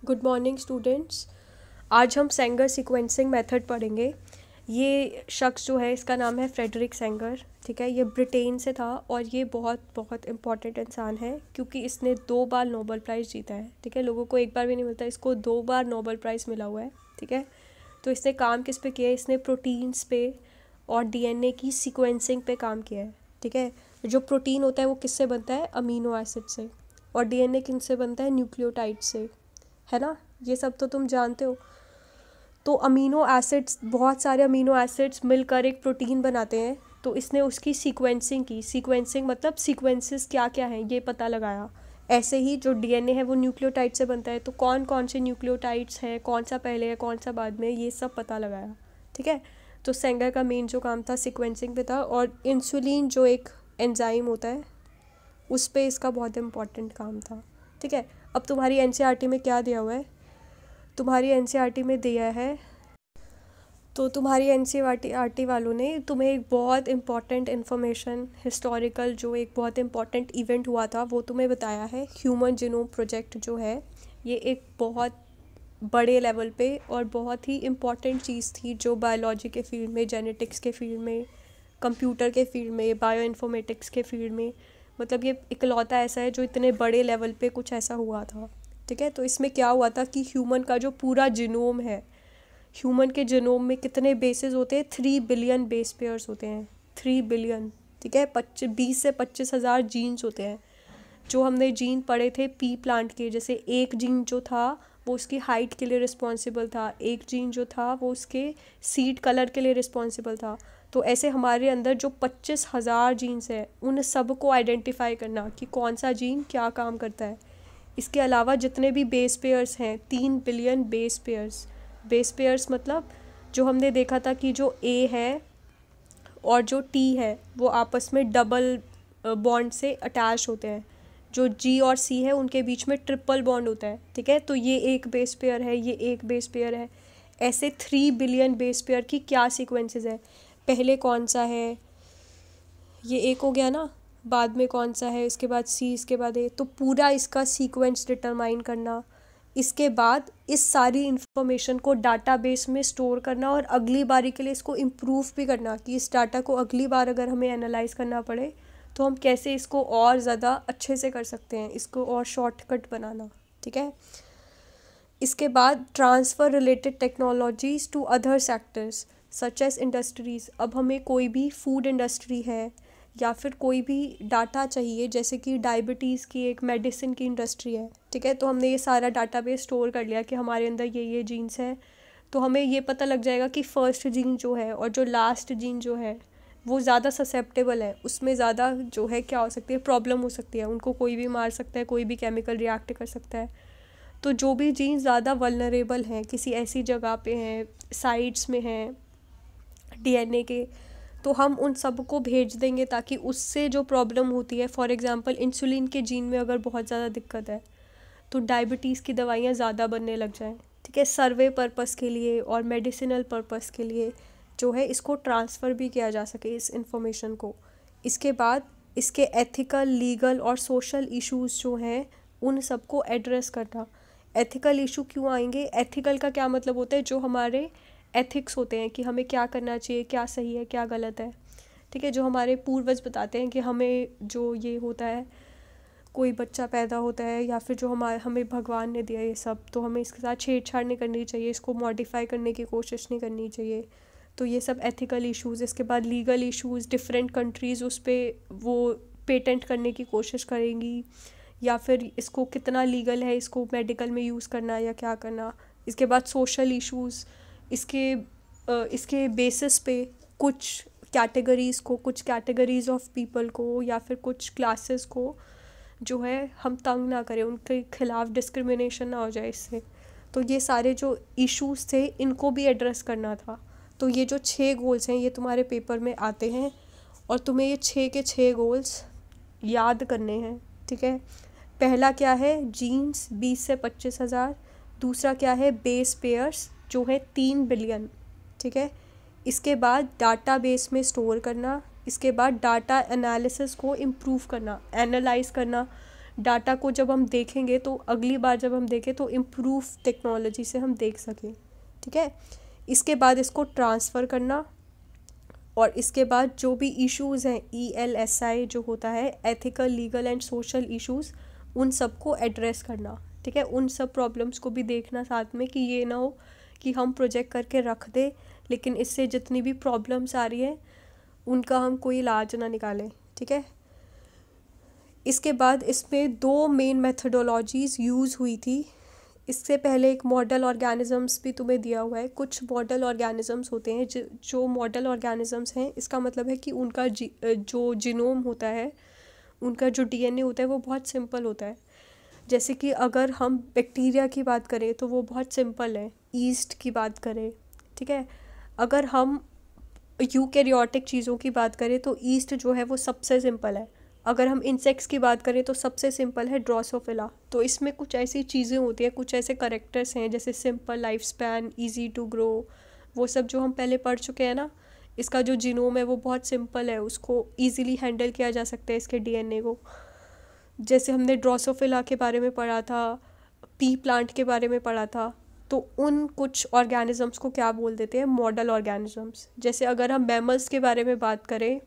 Good morning students. आज हम Sengar sequencing method पढ़ेंगे। ये शख्स जो है इसका नाम है फ्रेडरिक सेंगर। ठीक है, ये ब्रिटेन से था और ये बहुत बहुत इम्पॉर्टेंट इंसान है क्योंकि इसने 2 बार नोबेल प्राइज़ जीता है। ठीक है, लोगों को एक बार भी नहीं मिलता, इसको 2 बार नोबेल प्राइज़ मिला हुआ है। ठीक है, तो इसने काम किस पे किया है? इसने प्रोटीन्स पे और डीएनए की सीक्वेंसिंग पे काम किया है। ठीक है, जो प्रोटीन होता है वो किससे बनता है? अमीनो एसिड से। और डीएनए किनसे बनता है? न्यूक्लियोटाइड से, है ना। ये सब तो तुम जानते हो। तो अमीनो एसिड्स, बहुत सारे अमीनो एसिड्स मिलकर एक प्रोटीन बनाते हैं। तो इसने उसकी सीक्वेंसिंग की। सीक्वेंसिंग मतलब सीक्वेंसेस क्या क्या हैं ये पता लगाया। ऐसे ही जो डीएनए है वो न्यूक्लियोटाइड से बनता है, तो कौन कौन से न्यूक्लियोटाइड्स हैं, कौन सा पहले है कौन सा बाद में, ये सब पता लगाया। ठीक है, तो सेंगर का मेन जो काम था सीक्वेंसिंग पे था। और इंसुलिन जो एक एंजाइम होता है उस पे इसका बहुत इम्पॉर्टेंट काम था। ठीक है, अब तुम्हारी एनसीईआरटी में क्या दिया हुआ है? तुम्हारी एनसीईआरटी में दिया है, तो तुम्हारी एनसीईआरटी वालों ने तुम्हें एक बहुत इम्पॉर्टेंट इन्फॉर्मेशन, हिस्टोरिकल जो एक बहुत इम्पॉर्टेंट इवेंट हुआ था वो तुम्हें बताया है। ह्यूमन जीनोम प्रोजेक्ट जो है ये एक बहुत बड़े लेवल पे और बहुत ही इम्पॉर्टेंट चीज़ थी जो बायोलॉजी के फील्ड में, जेनेटिक्स के फील्ड में, कंप्यूटर के फील्ड में, बायो इन्फॉर्मेटिक्स के फील्ड में, मतलब ये इकलौता ऐसा है जो इतने बड़े लेवल पे कुछ ऐसा हुआ था। ठीक है, तो इसमें क्या हुआ था कि ह्यूमन का जो पूरा जीनोम है, ह्यूमन के जीनोम में कितने बेसेस होते हैं? 3 बिलियन बेस पेयर्स होते हैं। 3 बिलियन। ठीक है, 20 से 25 हज़ार जीन्स होते हैं। जो हमने जीन पढ़े थे पी प्लांट के, जैसे एक जीन जो था वो उसकी हाइट के लिए रिस्पॉन्सिबल था, एक जीन जो था वो उसके सीड कलर के लिए रिस्पॉन्सिबल था। तो ऐसे हमारे अंदर जो 25 हज़ार जीन्स हैं उन सब को आइडेंटिफाई करना कि कौन सा जीन क्या काम करता है। इसके अलावा जितने भी बेस पेयर्स हैं, 3 billion base pairs. Base pairs मतलब जो हमने देखा था कि जो ए है और जो टी है वो आपस में डबल बॉन्ड से अटैच होते हैं। जो जी और सी है उनके बीच में ट्रिपल बॉन्ड होता है। ठीक है, तो ये एक बेस पेयर है, ये एक बेस पेयर है। ऐसे 3 बिलियन बेस पेयर की क्या सीक्वेंसेस है? पहले कौन सा है? ये एक हो गया ना, बाद में कौन सा है, इसके बाद सी, इसके बाद ए। तो पूरा इसका सीक्वेंस डिटरमाइन करना, इसके बाद इस सारी इन्फॉर्मेशन को डाटाबेस में स्टोर करना और अगली बारी के लिए इसको इम्प्रूव भी करना कि इस डाटा को अगली बार अगर हमें एनालाइज करना पड़े तो हम कैसे इसको और ज़्यादा अच्छे से कर सकते हैं, इसको और शॉर्टकट बनाना। ठीक है, इसके बाद transfer related technologies to other sectors such as industries. अब हमें कोई भी फूड इंडस्ट्री है या फिर कोई भी डाटा चाहिए, जैसे कि डायबिटीज़ की एक मेडिसिन की इंडस्ट्री है। ठीक है, तो हमने ये सारा डाटाबेस स्टोर कर लिया कि हमारे अंदर ये जीन्स हैं, तो हमें ये पता लग जाएगा कि फ़र्स्ट जीन जो है और जो लास्ट जीन जो है वो ज़्यादा ससेप्टेबल है, उसमें ज़्यादा जो है क्या हो सकती है, प्रॉब्लम हो सकती है, उनको कोई भी मार सकता है, कोई भी केमिकल रिएक्ट कर सकता है। तो जो भी जीन ज़्यादा वल्नरेबल हैं, किसी ऐसी जगह पे हैं, साइट्स में हैं डीएनए के, तो हम उन सब को भेज देंगे ताकि उससे जो प्रॉब्लम होती है, फॉर एग्जांपल इंसुलिन के जीन में अगर बहुत ज़्यादा दिक्कत है तो डायबिटीज़ की दवाइयाँ ज़्यादा बनने लग जाएं। ठीक है, सर्वे पर्पस के लिए और मेडिसिनल पर्पस के लिए जो है इसको ट्रांसफ़र भी किया जा सके इस इंफॉर्मेशन को। इसके बाद इसके एथिकल, लीगल और सोशल इश्यूज़ जो हैं उन सबको एड्रेस करना। एथिकल इशू क्यों आएंगे? एथिकल का क्या मतलब होता है? जो हमारे एथिक्स होते हैं कि हमें क्या करना चाहिए, क्या सही है क्या गलत है। ठीक है, जो हमारे पूर्वज बताते हैं कि हमें जो ये होता है, कोई बच्चा पैदा होता है या फिर जो हमें भगवान ने दिया ये सब, तो हमें इसके साथ छेड़छाड़ नहीं करनी चाहिए, इसको मॉडिफाई करने की कोशिश नहीं करनी चाहिए। तो ये सब एथिकल इश्यूज़। इसके बाद लीगल इश्यूज़, डिफरेंट कंट्रीज़ उस पर वो पेटेंट करने की कोशिश करेंगी या फिर इसको कितना लीगल है इसको मेडिकल में यूज़ करना या क्या करना। इसके बाद सोशल इश्यूज़, इसके बेसिस पे कुछ कैटेगरीज़ ऑफ पीपल को या फिर कुछ क्लासेस को जो है हम तंग ना करें, उनके खिलाफ डिस्क्रिमिनेशन ना हो जाए इससे। तो ये सारे जो इश्यूज़ थे इनको भी एड्रेस करना था। तो ये जो 6 गोल्स हैं ये तुम्हारे पेपर में आते हैं और तुम्हें ये 6 के 6 गोल्स याद करने हैं। ठीक है, पहला क्या है? जीन्स 20 से 25 हज़ार। दूसरा क्या है? बेस पेयर्स जो है 3 बिलियन। ठीक है, इसके बाद डाटाबेस में स्टोर करना। इसके बाद डाटा एनालिसिस को इम्प्रूव करना, एनालाइज करना डाटा को जब हम देखेंगे तो अगली बार जब हम देखें तो इम्प्रूव टेक्नोलॉजी से हम देख सकें, ठीक है। इसके बाद इसको ट्रांसफ़र करना, और इसके बाद जो भी इश्यूज़ हैं ELSI जो होता है, ethical legal and social issues, उन सबको एड्रेस करना, ठीक है। उन सब प्रॉब्लम्स को भी देखना साथ में, कि ये ना हो कि हम प्रोजेक्ट करके रख दें लेकिन इससे जितनी भी प्रॉब्लम्स आ रही हैं उनका हम कोई इलाज ना निकालें, ठीक है। इसके बाद इसमें 2 मेन मेथडोलॉजीज़ यूज़ हुई थी। इससे पहले एक मॉडल ऑर्गेनिजम्स भी तुम्हें दिया हुआ है। कुछ मॉडल ऑर्गेनिजम्स होते हैं जो मॉडल ऑर्गेनिजम्स हैं, इसका मतलब है कि उनका जो जीनोम होता है, उनका जो DNA होता है वो बहुत सिंपल होता है। जैसे कि अगर हम बैक्टीरिया की बात करें तो वो बहुत सिंपल है, ईस्ट की बात करें, ठीक है। अगर हम यूकैरियोटिक चीज़ों की बात करें तो ईस्ट जो है वो सबसे सिंपल है। अगर हम इंसेक्ट्स की बात करें तो सबसे सिंपल है ड्रोसोफिला। तो इसमें कुछ ऐसी चीज़ें होती हैं, कुछ ऐसे करेक्टर्स हैं जैसे simple life span, easy to grow, वो सब जो हम पहले पढ़ चुके हैं ना। इसका जो जीनोम है वो बहुत सिंपल है, उसको ईजिली हैंडल किया जा सकता है इसके DNA को। जैसे हमने ड्रोसोफिला के बारे में पढ़ा था, पी प्लांट के बारे में पढ़ा था, तो उन कुछ ऑर्गेनिजम्स को क्या बोल देते हैं, मॉडल ऑर्गेनिजम्स। जैसे अगर हम मैमल्स के बारे में बात करें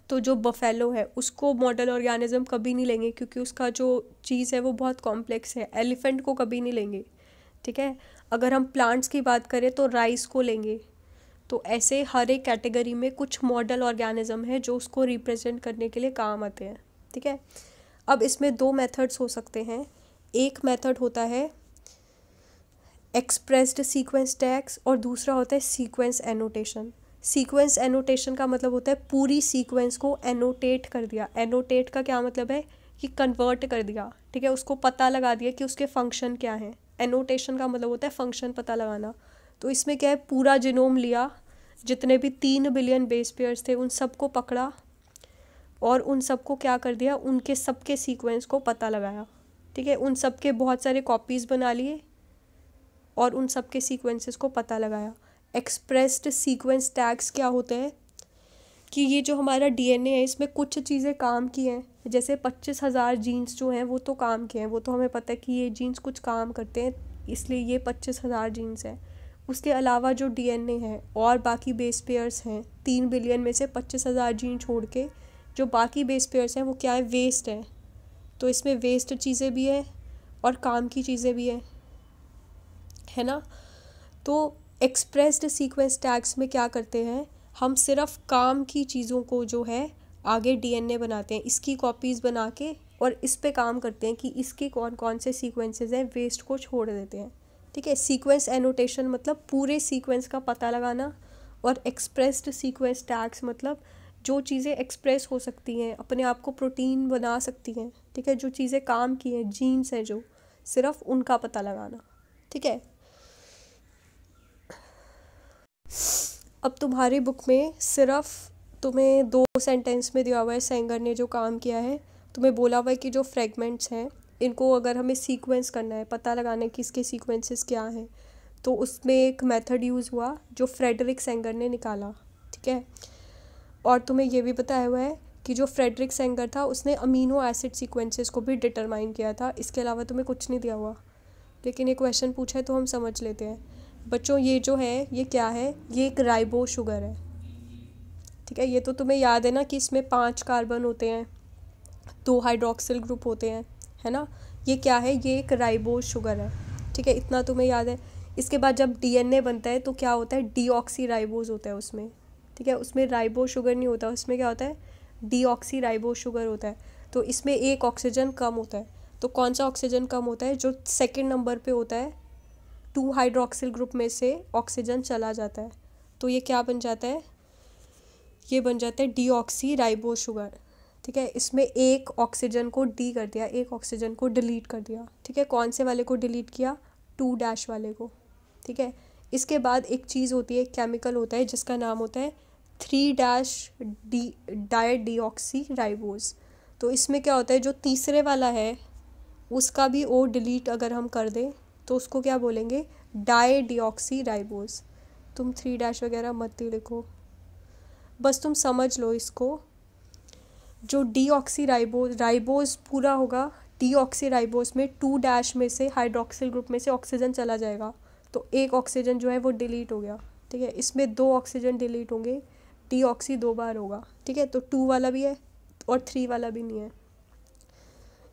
तो जो बफेलो है उसको मॉडल ऑर्गेनिज्म कभी नहीं लेंगे, क्योंकि उसका जो चीज़ है वो बहुत कॉम्प्लेक्स है। एलिफेंट को कभी नहीं लेंगे, ठीक है। अगर हम प्लांट्स की बात करें तो राइस को लेंगे। तो ऐसे हर एक कैटेगरी में कुछ मॉडल ऑर्गेनिज्म है जो उसको रिप्रेजेंट करने के लिए काम आते हैं, ठीक है। अब इसमें 2 मेथड्स हो सकते हैं। एक मेथड होता है एक्सप्रेस्ड सीक्वेंस टैग्स और दूसरा होता है सीक्वेंस एनोटेशन। सीक्वेंस एनोटेशन का मतलब होता है पूरी सीक्वेंस को एनोटेट कर दिया। एनोटेट का क्या मतलब है कि कन्वर्ट कर दिया, ठीक है, उसको पता लगा दिया कि उसके फंक्शन क्या हैं। एनोटेशन का मतलब होता है फंक्शन पता लगाना। तो इसमें क्या है, पूरा जीनोम लिया, जितने भी 3 बिलियन बेस पेयर्स थे उन सबको पकड़ा और उन सबको क्या कर दिया, उनके सबके सीक्वेंस को पता लगाया, ठीक है। उन सबके बहुत सारे कॉपीज़ बना लिए और उन सब के सीक्वेंसेस को पता लगाया। एक्सप्रेस्ड सीक्वेंस टैग्स क्या होते हैं कि ये जो हमारा DNA है इसमें कुछ चीज़ें काम की हैं। जैसे 25,000 जीन्स जो हैं वो तो काम के हैं, वो तो हमें पता है कि ये जीन्स कुछ काम करते हैं, इसलिए ये 25,000 जीन्स हैं। उसके अलावा जो DNA है और बाकी बेस पेयर्स हैं, 3 बिलियन में से 25,000 जीन छोड़ के जो बाकी बेस पेयर्स हैं वो क्या है, वेस्ट हैं। तो इसमें वेस्ट चीज़ें भी हैं और काम की चीज़ें भी हैं, है ना। तो एक्सप्रेस्ड सीक्वेंस टैग्स में क्या करते हैं, हम सिर्फ काम की चीज़ों को जो है आगे DNA बनाते हैं, इसकी कॉपीज़ बना के, और इस पे काम करते हैं कि इसके कौन कौन से सीक्वेंसेस हैं, वेस्ट को छोड़ देते हैं, ठीक है। सीक्वेंस एनोटेशन मतलब पूरे सीक्वेंस का पता लगाना, और एक्सप्रेस्ड सीक्वेंस टैग्स मतलब जो चीज़ें एक्सप्रेस हो सकती हैं, अपने आप को प्रोटीन बना सकती हैं, ठीक है, जो चीज़ें काम की हैं, जीन्स हैं जो, सिर्फ उनका पता लगाना, ठीक है। अब तुम्हारी बुक में सिर्फ तुम्हें 2 सेंटेंस में दिया हुआ है सेंगर ने जो काम किया है। तुम्हें बोला हुआ है कि जो फ्रेगमेंट्स हैं इनको अगर हमें सीक्वेंस करना है, पता लगाना है कि इसके सीक्वेंसेस क्या हैं, तो उसमें एक मेथड यूज़ हुआ जो फ्रेडरिक सेंगर ने निकाला, ठीक है। और तुम्हें ये भी बताया हुआ है कि जो फ्रेडरिक सेंगर था उसने अमीनो एसिड सीक्वेंसेस को भी डिटरमाइन किया था। इसके अलावा तुम्हें कुछ नहीं दिया हुआ, लेकिन ये क्वेश्चन पूछा है तो हम समझ लेते हैं। बच्चों ये जो है ये क्या है, ये एक राइबो शुगर है, ठीक है। ये तो तुम्हें याद है ना कि इसमें 5 कार्बन होते हैं, 2 हाइड्रोक्सिल ग्रुप होते हैं, है ना। ये क्या है, ये एक राइबो शुगर है, ठीक है, इतना तुम्हें याद है। इसके बाद जब DNA बनता है तो क्या होता है, डीऑक्सी राइबोज होता है उसमें, ठीक है। उसमें राइबो शुगर नहीं होता, उसमें क्या होता है, डीऑक्सी राइबो शुगर होता है। तो इसमें एक ऑक्सीजन कम होता है। तो कौन सा ऑक्सीजन कम होता है, जो 2nd नंबर पे होता है, 2 हाइड्रोक्सिल ग्रुप में से ऑक्सीजन चला जाता है, तो ये क्या बन जाता है, ये बन जाता है डीऑक्सी राइबो शुगर, ठीक है। इसमें एक ऑक्सीजन को डी कर दिया, एक ऑक्सीजन को डिलीट कर दिया, ठीक है। कौन से वाले को डिलीट किया, 2' वाले को, ठीक है। इसके बाद एक चीज़ होती है, केमिकल होता है जिसका नाम होता है 3' डाई डीऑक्सी राइबोज। तो इसमें क्या होता है, जो तीसरे वाला है उसका भी ओ डिलीट अगर हम कर दें तो उसको क्या बोलेंगे, डाई डीऑक्सी राइबोज। तुम 3' वगैरह मत ही लिखो, बस तुम समझ लो इसको। जो डीऑक्सी राइबोज पूरा होगा, डीऑक्सी राइबोज में 2' में से हाइड्रोक्सिल ग्रुप में से ऑक्सीजन चला जाएगा, तो एक ऑक्सीजन जो है वो डिलीट हो गया, ठीक है। इसमें 2 ऑक्सीजन डिलीट होंगे, डीऑक्सी 2 बार होगा, ठीक है। तो 2 वाला भी है और 3 वाला भी नहीं है।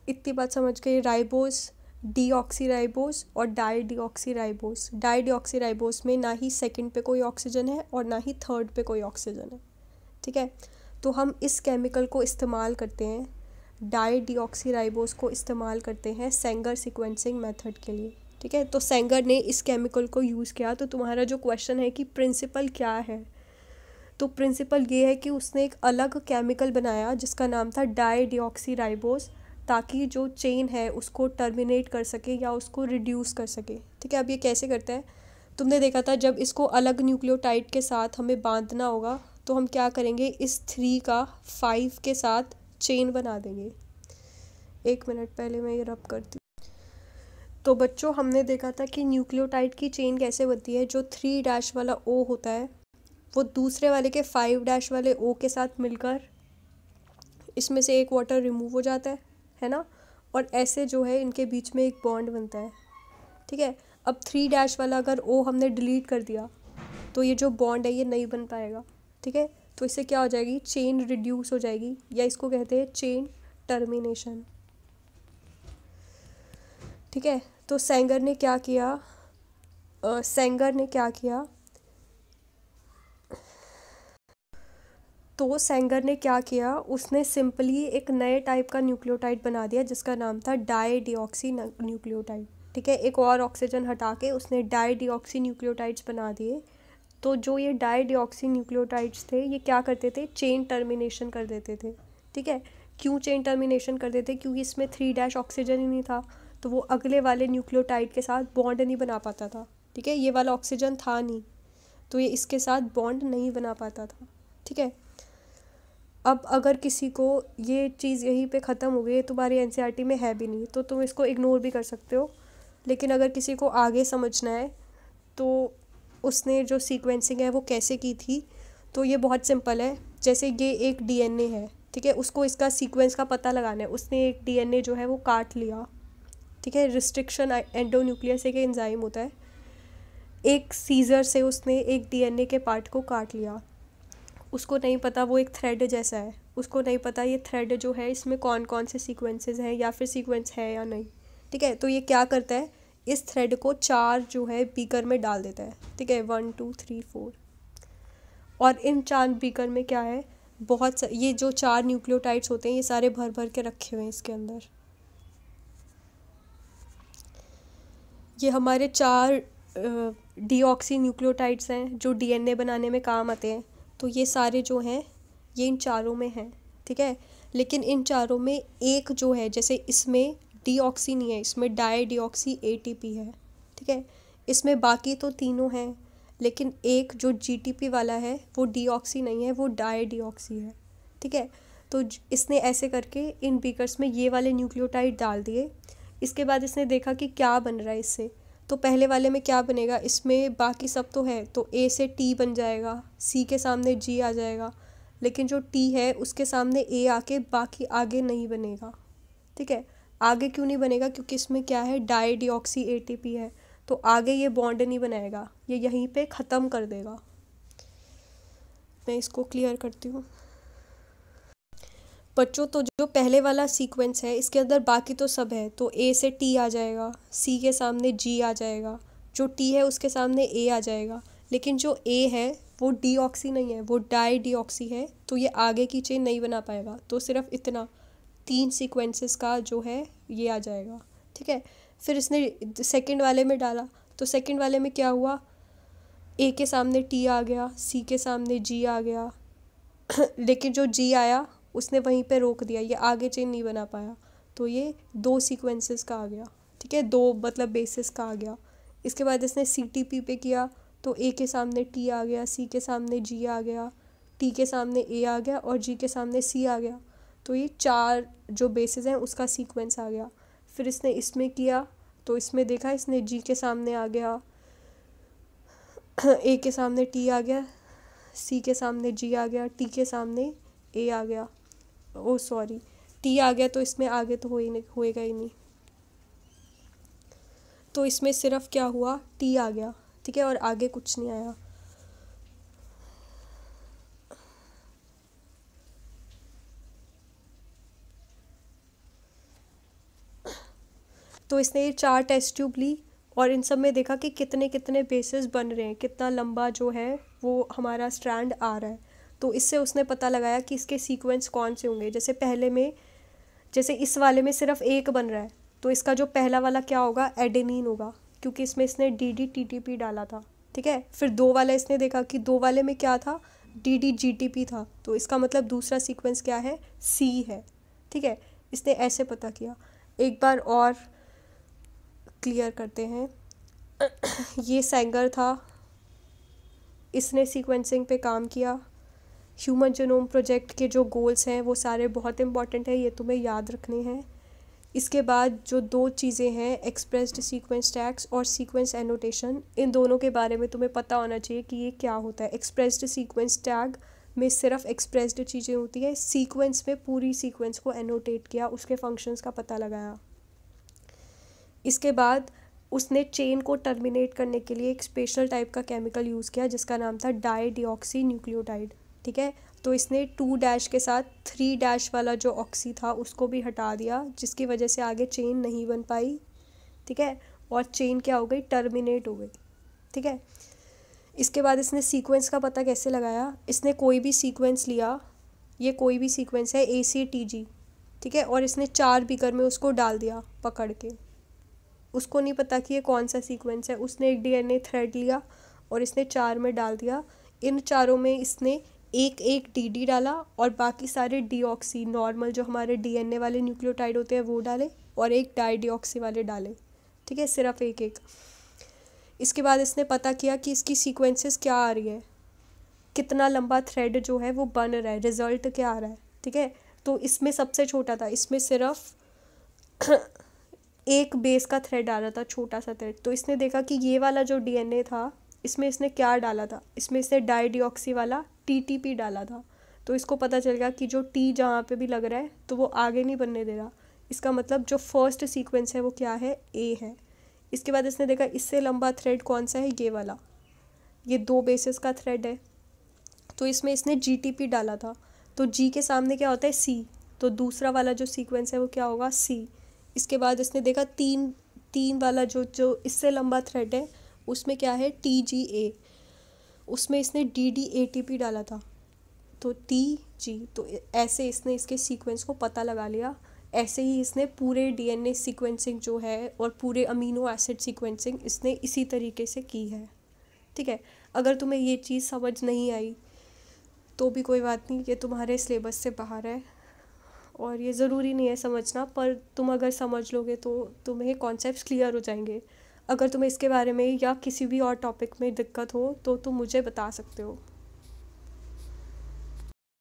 इतनी बात समझ गए। राइबोज, डीऑक्सी राइबोज और dideoxyribose. Dideoxyribose में ना ही सेकंड पे कोई ऑक्सीजन है और ना ही थर्ड पे कोई ऑक्सीजन है, ठीक है। तो हम इस केमिकल को इस्तेमाल करते हैं, डाई डीऑक्सी राइबोज को इस्तेमाल करते हैं सेंगर सीक्वेंसिंग मेथड के लिए, ठीक है। तो सेंगर ने इस केमिकल को यूज़ किया। तो तुम्हारा जो क्वेश्चन है कि प्रिंसिपल क्या है, तो प्रिंसिपल ये है कि उसने एक अलग केमिकल बनाया जिसका नाम था डाई डीऑक्सी राइबोज, ताकि जो चेन है उसको टर्मिनेट कर सके या उसको रिड्यूस कर सके, ठीक है। अब ये कैसे करते हैं, तुमने देखा था जब इसको अलग न्यूक्लियोटाइड के साथ हमें बांधना होगा तो हम क्या करेंगे, इस 3 का 5 के साथ चेन बना देंगे। 1 मिनट, पहले मैं ये रब करती हूँ। तो बच्चों हमने देखा था कि न्यूक्लियोटाइड की चेन कैसे बनती है, जो 3' वाला O होता है वो दूसरे वाले के 5' वाले O के साथ मिलकर इसमें से एक वाटर रिमूव हो जाता है ना, और ऐसे जो है इनके बीच में एक बॉन्ड बनता है, ठीक है। अब 3' वाला अगर O हमने डिलीट कर दिया तो ये जो बॉन्ड है ये नहीं बन पाएगा, ठीक है। तो इससे क्या हो जाएगी, चेन रिड्यूस हो जाएगी, या इसको कहते हैं चेन टर्मिनेशन, ठीक है। तो सेंगर ने क्या किया, उसने सिंपली एक नए टाइप का न्यूक्लियोटाइड बना दिया जिसका नाम था डाई डीऑक्सी न्यूक्लियोटाइड, ठीक है। एक और ऑक्सीजन हटा के उसने डाई डीऑक्सी न्यूक्लियोटाइड्स बना दिए। तो जो ये डाई डीऑक्सी न्यूक्लियोटाइड्स थे ये क्या करते थे, चेन टर्मिनेशन कर देते थे, ठीक है। क्यों चेन टर्मिनेशन कर देते, क्योंकि इसमें 3' ऑक्सीजन ही नहीं था, तो वो अगले वाले न्यूक्लियोटाइड के साथ बॉन्ड नहीं बना पाता था, ठीक है। ये वाला ऑक्सीजन था नहीं तो ये इसके साथ बॉन्ड नहीं बना पाता था, ठीक है। अब अगर किसी को ये चीज़ यहीं पे ख़त्म हो गई, तुम्हारी एनसीईआरटी में है भी नहीं तो तुम इसको इग्नोर भी कर सकते हो, लेकिन अगर किसी को आगे समझना है तो उसने जो सीक्वेंसिंग है वो कैसे की थी, तो ये बहुत सिंपल है। जैसे ये एक डीएनए है, ठीक है, उसको इसका सीक्वेंस का पता लगाना है। उसने एक डीएनए जो है वो काट लिया, ठीक है। रिस्ट्रिक्शन एंडोन्यूक्लियस एक एंजाइम होता है, एक सीजर से उसने एक डीएनए के पार्ट को काट लिया। उसको नहीं पता वो एक थ्रेड जैसा है, उसको नहीं पता ये थ्रेड जो है इसमें कौन कौन से सीक्वेंसेस हैं या फिर सीक्वेंस है या नहीं, ठीक है। तो ये क्या करता है, इस थ्रेड को 4 जो है बीकर में डाल देता है, ठीक है, 1 2 3 4। और इन 4 बीकर में क्या है, ये जो 4 न्यूक्लियोटाइड्स होते हैं ये सारे भर भर के रखे हुए हैं इसके अंदर। ये हमारे 4 डीऑक्सी न्यूक्लियोटाइड्स हैं जो डीएनए बनाने में काम आते हैं। तो ये सारे जो हैं ये इन चारों में हैं, ठीक है। लेकिन इन चारों में एक जो है, जैसे इसमें डीऑक्सी नहीं है, इसमें डाई डीऑक्सी एटीपी है, ठीक है। इसमें बाकी तो तीनों हैं, लेकिन एक जो जीटीपी वाला है वो डीऑक्सी नहीं है, वो डाई डीऑक्सी है, ठीक है। तो इसने ऐसे करके इन बीकर्स में ये वाले न्यूक्लियोटाइड डाल दिए। इसके बाद इसने देखा कि क्या बन रहा है इससे। तो पहले वाले में क्या बनेगा, इसमें बाकी सब तो है, तो ए से टी बन जाएगा, सी के सामने जी आ जाएगा, लेकिन जो टी है उसके सामने ए आके बाकी आगे नहीं बनेगा, ठीक है। आगे क्यों नहीं बनेगा, क्योंकि इसमें क्या है, डाई डीऑक्सी एटीपी है, तो आगे ये बॉन्ड नहीं बनाएगा, ये यहीं पे ख़त्म कर देगा। मैं इसको क्लियर करती हूँ बच्चों। तो जो पहले वाला सीक्वेंस है इसके अंदर बाकी तो सब है, तो ए से टी आ जाएगा, सी के सामने जी आ जाएगा, जो टी है उसके सामने ए आ जाएगा, लेकिन जो ए है वो डीऑक्सी नहीं है, वो डाई डीऑक्सी है, तो ये आगे की चेन नहीं बना पाएगा। तो सिर्फ इतना 3 सीक्वेंसेस का जो है ये आ जाएगा, ठीक है। फिर इसने सेकंड वाले में डाला, तो सेकंड वाले में क्या हुआ, ए के सामने टी आ गया, सी के सामने जी आ गया लेकिन जो जी आया उसने वहीं पे रोक दिया, ये आगे चेन नहीं बना पाया, तो ये 2 सीक्वेंसेस का आ गया, ठीक है, 2 मतलब बेसिस का आ गया। इसके बाद इसने सीटीपी पे किया, तो ए के सामने टी आ गया, सी के सामने जी आ गया, टी के सामने ए आ गया और जी के सामने सी आ गया, तो ये 4 जो बेसिस हैं उसका सीक्वेंस आ गया। फिर इसने इसमें किया, तो इसमें देखा इसने जी के सामने आ गया, ए के सामने टी आ गया, सी के सामने जी आ गया, टी के सामने ए आ गया, ओ सॉरी, टी आ गया तो इसमें आगे तो हो ही नहीं, होएगा ही नहीं, तो इसमें सिर्फ क्या हुआ, टी आ गया, ठीक है, और आगे कुछ नहीं आया। तो इसने ये 4 टेस्ट ट्यूब ली और इन सब में देखा कि कितने कितने बेसिस बन रहे हैं, कितना लंबा जो है वो हमारा स्ट्रैंड आ रहा है। तो इससे उसने पता लगाया कि इसके सीक्वेंस कौन से होंगे। जैसे पहले में, जैसे इस वाले में सिर्फ एक बन रहा है, तो इसका जो पहला वाला क्या होगा, एडेनिन होगा, क्योंकि इसमें इसने D D T T P डाला था, ठीक है। फिर 2 वाला इसने देखा कि 2 वाले में क्या था, D D G T P था, तो इसका मतलब दूसरा सीक्वेंस क्या है, सी है, ठीक है। इसने ऐसे पता किया। एक बार और क्लियर करते हैं। ये सेंगर था, इसने सीक्वेंसिंग पे काम किया। ह्यूमन जीनोम प्रोजेक्ट के जो गोल्स हैं वो सारे बहुत इंपॉर्टेंट है, ये तुम्हें याद रखने हैं। इसके बाद जो 2 चीज़ें हैं, एक्सप्रेस्ड सीक्वेंस टैग्स और सीक्वेंस एनोटेशन, इन दोनों के बारे में तुम्हें पता होना चाहिए कि ये क्या होता है। एक्सप्रेस्ड सीक्वेंस टैग में सिर्फ एक्सप्रेस्ड चीज़ें होती है, सीक्वेंस में पूरी सीक्वेंस को एनोटेट किया, उसके फंक्शंस का पता लगाया। इसके बाद उसने चेन को टर्मिनेट करने के लिए एक स्पेशल टाइप का केमिकल यूज़ किया जिसका नाम था डाई डिऑक्सी न्यूक्लियोटाइड, ठीक है। तो इसने 2 डैश के साथ 3 डैश वाला जो ऑक्सी था उसको भी हटा दिया, जिसकी वजह से आगे चेन नहीं बन पाई, ठीक है, और चेन क्या हो गई, टर्मिनेट हो गई, ठीक है। इसके बाद इसने सीक्वेंस का पता कैसे लगाया, इसने कोई भी सीक्वेंस लिया, ये कोई भी सीक्वेंस है ACTG, ठीक है, और इसने 4 बीकर में उसको डाल दिया पकड़ के। उसको नहीं पता कि ये कौन सा सीक्वेंस है, उसने एक DNA थ्रेड लिया और इसने 4 में डाल दिया। इन चारों में इसने एक एक DD डाला और बाकी सारे डीऑक्सी नॉर्मल जो हमारे DNA वाले न्यूक्लियोटाइड होते हैं वो डाले और एक डाई डीऑक्सी वाले डाले, ठीक है, सिर्फ एक एक। इसके बाद इसने पता किया कि इसकी सीक्वेंसेस क्या आ रही है, कितना लंबा थ्रेड जो है वो बन रहा है, रिजल्ट क्या आ रहा है, ठीक है। तो इसमें सबसे छोटा था, इसमें सिर्फ एक बेस का थ्रेड आ रहा था, छोटा सा थ्रेड। तो इसने देखा कि ये वाला जो DNA था इसमें इसने क्या डाला था, इसमें इसने डाई डिऑक्सी वाला TTP डाला था। तो इसको पता चल गया कि जो T जहाँ पे भी लग रहा है तो वो आगे नहीं बनने दे रहा, इसका मतलब जो फर्स्ट सीक्वेंस है वो क्या है, A है। इसके बाद इसने देखा इससे लंबा थ्रेड कौन सा है, ये वाला, ये 2 बेसिस का थ्रेड है, तो इसमें इसने GTP डाला था। तो G के सामने क्या होता है, C, तो दूसरा वाला जो सीक्वेंस है वो क्या होगा, C। इसके बाद इसने देखा 3 वाला जो जो इससे लंबा थ्रेड है उसमें क्या है, TGA, उसमें इसने DDATP डाला था, तो TG। तो ऐसे इसने इसके सीक्वेंस को पता लगा लिया। ऐसे ही इसने पूरे DNA सीक्वेंसिंग जो है और पूरे अमीनो एसिड सीक्वेंसिंग इसने इसी तरीके से की है, ठीक है। अगर तुम्हें ये चीज़ समझ नहीं आई तो भी कोई बात नहीं, ये तुम्हारे सिलेबस से बाहर है और ये ज़रूरी नहीं है समझना, पर तुम अगर समझ लोगे तो तुम्हें कॉन्सेप्ट्स क्लियर हो जाएंगे। अगर तुम्हें इसके बारे में या किसी भी और टॉपिक में दिक्कत हो तो तुम मुझे बता सकते हो।